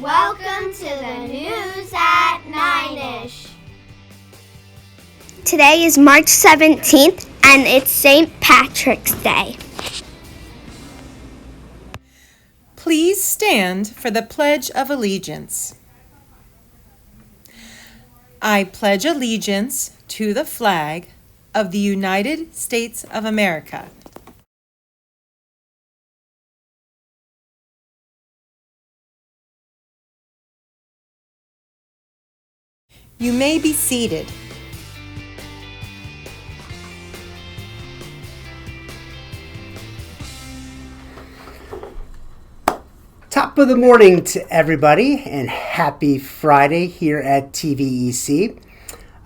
Welcome to the news at 9ish. Today is March 17th and it's St. Patrick's Day. Please stand for the Pledge of Allegiance. I pledge allegiance to the flag of the United States of America You may be seated. Top of the morning to everybody and happy Friday here at TVEC.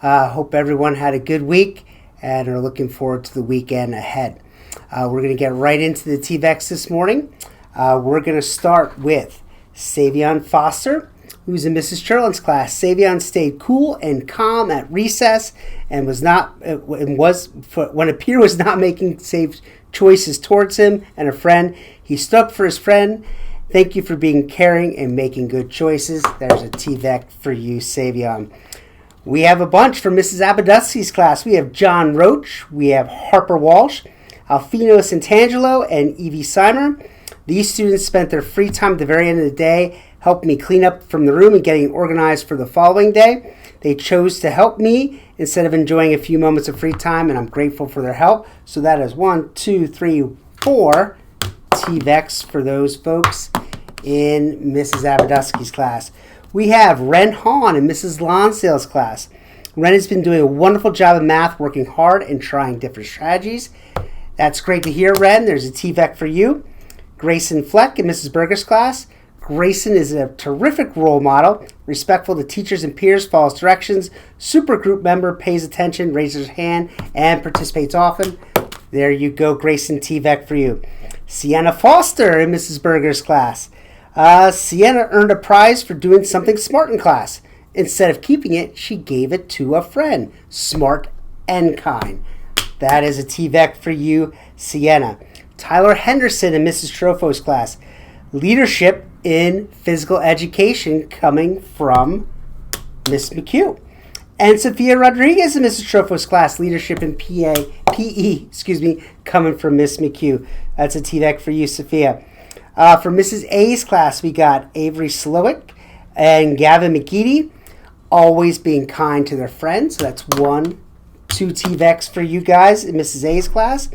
Hope everyone had a good week and are looking forward to the weekend ahead. We're going to get right into the TVEX this morning. We're going to start with Savion Foster, who's in Mrs. Cherlin's class. Savion stayed cool and calm at recess and when a peer was not making safe choices towards him and a friend, he stuck for his friend. Thank you for being caring and making good choices. There's a TVEC for you, Savion. We have a bunch from Mrs. Abadusky's class. We have John Roach, we have Harper Walsh, Alfino Santangelo, and Evie Simer. These students spent their free time at the very end of the day helping me clean up from the room and getting organized for the following day. They chose to help me instead of enjoying a few moments of free time, and I'm grateful for their help. So that is 1, 2, 3, 4 TVECs for those folks in Mrs. Abadusky's class. We have Ren Hahn in Mrs. Lonsdale's class. Ren has been doing a wonderful job in math, working hard and trying different strategies. That's great to hear, Ren. There's a TVEC for you. Grayson Fleck in Mrs. Berger's class. Grayson is a terrific role model, respectful to teachers and peers, follows directions, super group member, pays attention, raises her hand, and participates often. There you go, Grayson, TVEC for you. Sienna Foster in Mrs. Berger's class. Sienna earned a prize for doing something smart in class. Instead of keeping it, she gave it to a friend. Smart and kind. That is a TVEC for you, Sienna. Tyler Henderson in Mrs. Trofo's class. Leadership in physical education coming from Miss McHugh. And Sophia Rodriguez in Mrs. Trofo's class. Leadership in PE, coming from Miss McHugh. That's a TVEC for you, Sophia. For Mrs. A's class, we got Avery Slowick and Gavin McGeady, always being kind to their friends. So that's 1, 2 TVECs for you guys in Mrs. A's class.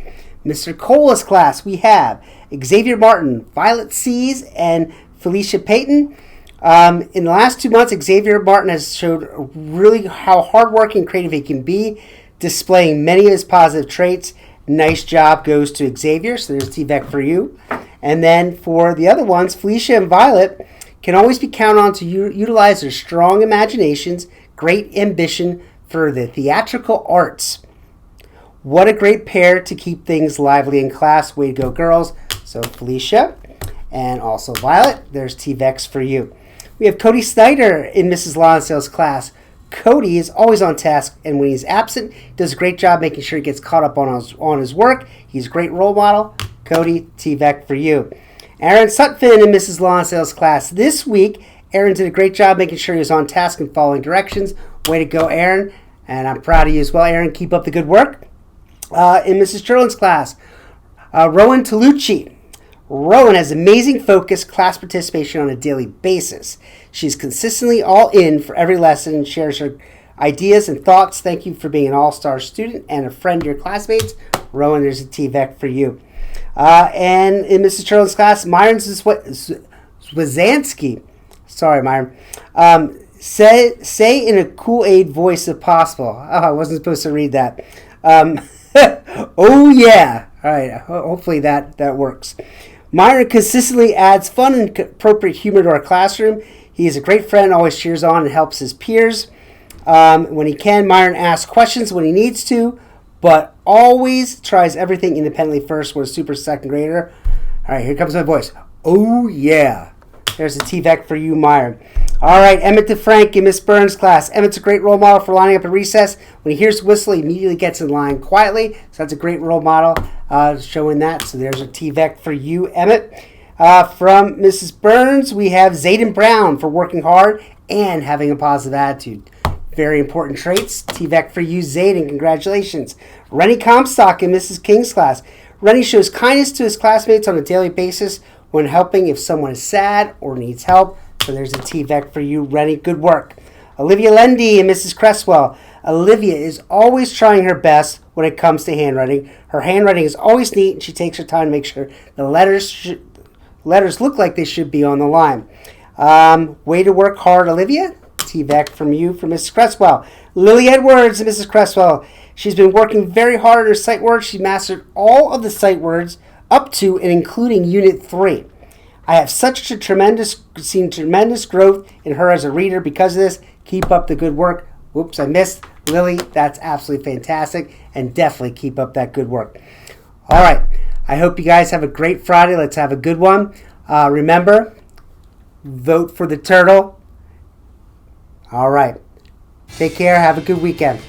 Mr. Cola's class, we have Xavier Martin, Violet Seas, and Felicia Payton. In the last 2 months, Xavier Martin has showed really how hardworking and creative he can be, displaying many of his positive traits. Nice job goes to Xavier, so there's a TVEC for you. And then for the other ones, Felicia and Violet can always be counted on to utilize their strong imaginations, great ambition for the theatrical arts. What a great pair to keep things lively in class. Way to go, girls. So Felicia and also Violet, there's TVECs for you. We have Cody Snyder in Mrs. Lonsdale's class. Cody is always on task, and when he's absent, he does a great job making sure he gets caught up on his work. He's a great role model. Cody, TVEC for you. Aaron Sutphin in Mrs. Lonsdale's class. This week, Aaron did a great job making sure he was on task and following directions. Way to go, Aaron. And I'm proud of you as well, Aaron. Keep up the good work. In Mrs. Cherlin's class, Rowan Tolucci. Rowan has amazing focus, class participation on a daily basis. She's consistently all in for every lesson and shares her ideas and thoughts. Thank you for being an all-star student and a friend to your classmates. Rowan, there's a TVEC for you. And in Mrs. Cherlin's class, Myron Zwazansky. Sorry, Myron. Say in a Kool-Aid voice if possible. Oh, I wasn't supposed to read that. Oh, yeah. All right. Hopefully that works. Myron consistently adds fun and appropriate humor to our classroom. He is a great friend, always cheers on and helps his peers. When he can, Myron asks questions when he needs to, but always tries everything independently first. We're a super second grader. All right, here comes my voice. Oh, yeah. There's a TVEC for you, Myron. All right, Emmett DeFrank in Miss Burns' class. Emmett's a great role model for lining up at recess. When he hears the whistle, he immediately gets in line quietly. So that's a great role model showing that. So there's a TVEC for you, Emmett. From Mrs. Burns, we have Zayden Brown for working hard and having a positive attitude. Very important traits. TVEC for you, Zayden. Congratulations. Rennie Comstock in Mrs. King's class. Rennie shows kindness to his classmates on a daily basis when helping if someone is sad or needs help. So there's a TVEC for you, Rennie. Good work. Olivia Lendy and Mrs. Cresswell. Olivia is always trying her best when it comes to handwriting. Her handwriting is always neat, and she takes her time to make sure the letters look like they should be on the line. Way to work hard, Olivia. TVEC from you, from Mrs. Cresswell. Lily Edwards and Mrs. Cresswell. She's been working very hard on her sight words. She mastered all of the sight words up to and including Unit 3. I have seen tremendous growth in her as a reader because of this. Keep up the good work. Whoops, I missed. Lily, that's absolutely fantastic, and definitely keep up that good work. All right, I hope you guys have a great Friday. Let's have a good one. Remember, vote for the turtle. All right, take care. Have a good weekend.